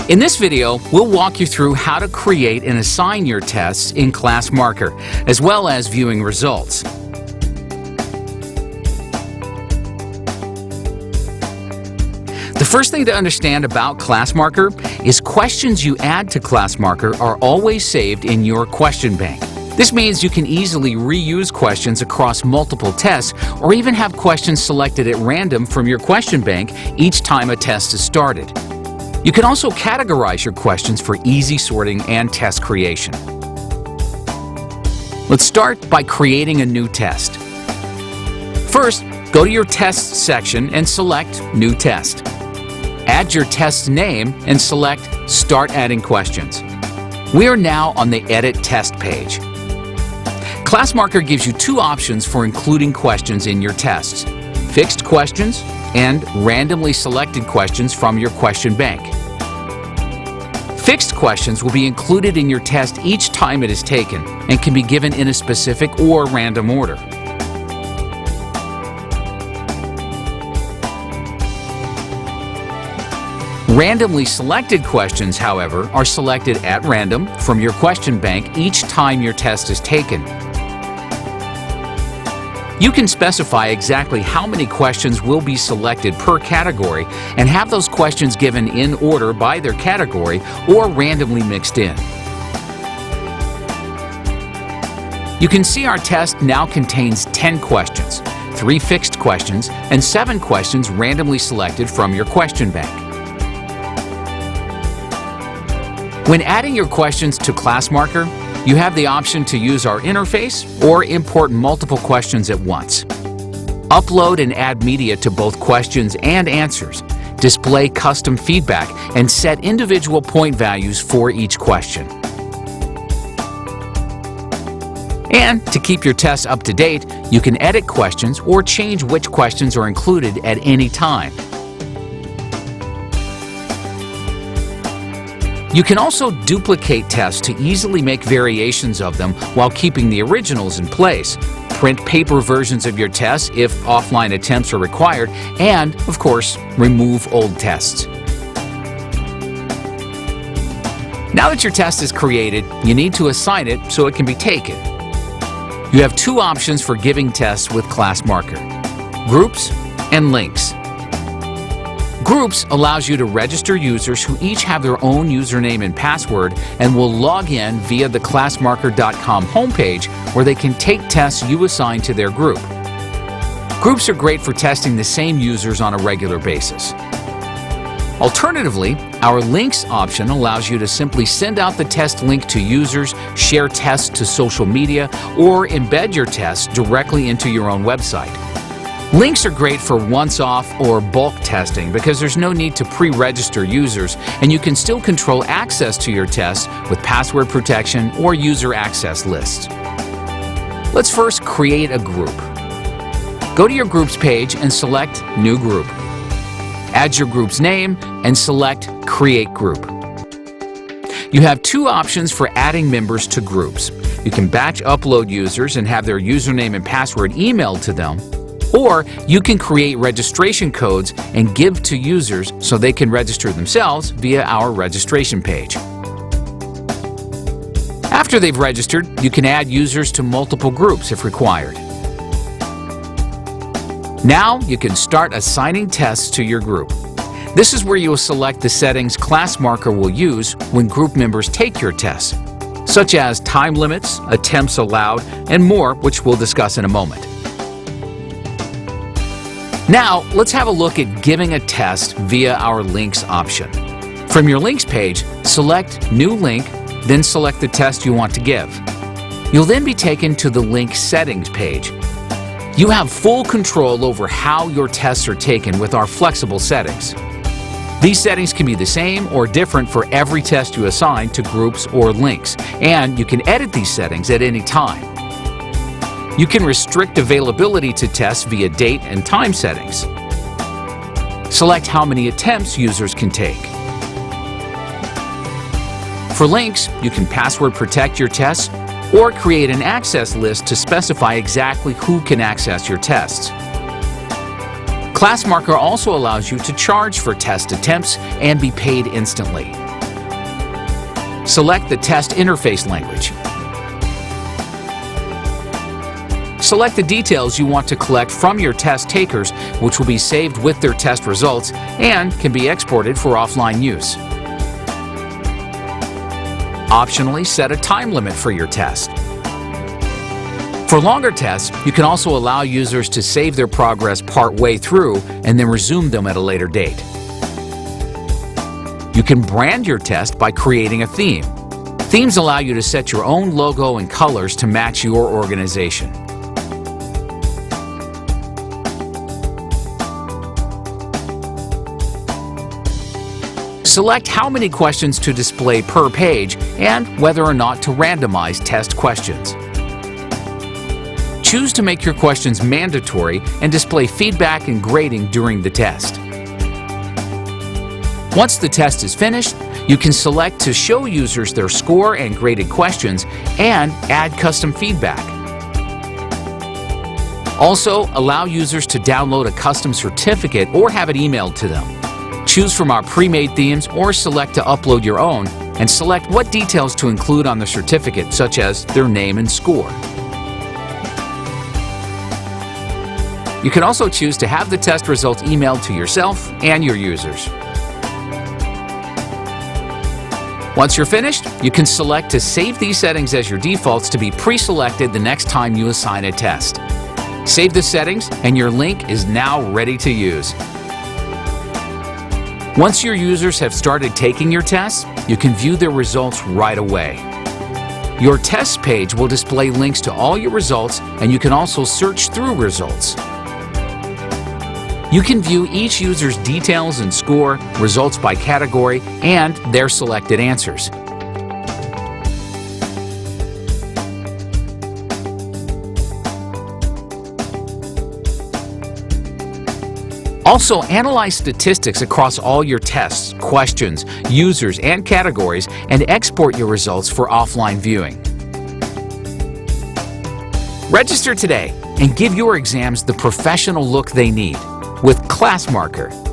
In this video, we'll walk you through how to create and assign your tests in ClassMarker, as well as viewing results. The first thing to understand about ClassMarker is questions you add to ClassMarker are always saved in your question bank. This means you can easily reuse questions across multiple tests or even have questions selected at random from your question bank each time a test is started. You can also categorize your questions for easy sorting and test creation. Let's start by creating a new test. First, go to your Tests section and select New Test. Add your test name and select Start Adding Questions. We are now on the Edit Test page. ClassMarker gives you two options for including questions in your tests: fixed questions and randomly selected questions from your question bank. Fixed questions will be included in your test each time it is taken and can be given in a specific or random order. Randomly selected questions, however, are selected at random from your question bank each time your test is taken. You can specify exactly how many questions will be selected per category and have those questions given in order by their category or randomly mixed in. You can see our test now contains 10 questions, 3 fixed questions, and 7 questions randomly selected from your question bank. When adding your questions to ClassMarker, you have the option to use our interface or import multiple questions at once. Upload and add media to both questions and answers, display custom feedback, and set individual point values for each question. And to keep your tests up to date, you can edit questions or change which questions are included at any time. You can also duplicate tests to easily make variations of them while keeping the originals in place, print paper versions of your tests if offline attempts are required, and, of course, remove old tests. Now that your test is created, you need to assign it so it can be taken. You have two options for giving tests with ClassMarker: Groups and Links. Groups allows you to register users who each have their own username and password and will log in via the ClassMarker.com homepage where they can take tests you assign to their group. Groups are great for testing the same users on a regular basis. Alternatively, our Links option allows you to simply send out the test link to users, share tests to social media, or embed your tests directly into your own website. Links are great for once-off or bulk testing because there's no need to pre-register users and you can still control access to your tests with password protection or user access lists. Let's first create a group. Go to your Groups page and select New Group. Add your group's name and select Create Group. You have two options for adding members to groups. You can batch upload users and have their username and password emailed to them, or you can create registration codes and give to users so they can register themselves via our registration page. After they've registered, you can add users to multiple groups if required. Now you can start assigning tests to your group. This is where you will select the settings ClassMarker will use when group members take your tests, such as time limits, attempts allowed, and more, which we'll discuss in a moment. Now, let's have a look at giving a test via our Links option. From your Links page, select New Link, then select the test you want to give. You'll then be taken to the Link Settings page. You have full control over how your tests are taken with our flexible settings. These settings can be the same or different for every test you assign to groups or links, and you can edit these settings at any time. You can restrict availability to tests via date and time settings. Select how many attempts users can take. For links, you can password protect your tests or create an access list to specify exactly who can access your tests. ClassMarker also allows you to charge for test attempts and be paid instantly. Select the test interface language. Select the details you want to collect from your test takers, which will be saved with their test results and can be exported for offline use. Optionally, set a time limit for your test. For longer tests, you can also allow users to save their progress part-way through and then resume them at a later date. You can brand your test by creating a theme. Themes allow you to set your own logo and colors to match your organization. Select how many questions to display per page and whether or not to randomize test questions. Choose to make your questions mandatory and display feedback and grading during the test. Once the test is finished, you can select to show users their score and graded questions and add custom feedback. Also, allow users to download a custom certificate or have it emailed to them. Choose from our pre-made themes or select to upload your own and select what details to include on the certificate, such as their name and score. You can also choose to have the test results emailed to yourself and your users. Once you're finished, you can select to save these settings as your defaults to be pre-selected the next time you assign a test. Save the settings and your link is now ready to use. Once your users have started taking your tests, you can view their results right away. Your tests page will display links to all your results, and you can also search through results. You can view each user's details and score, results by category, and their selected answers. Also, analyze statistics across all your tests, questions, users, and categories, and export your results for offline viewing. Register today and give your exams the professional look they need with ClassMarker.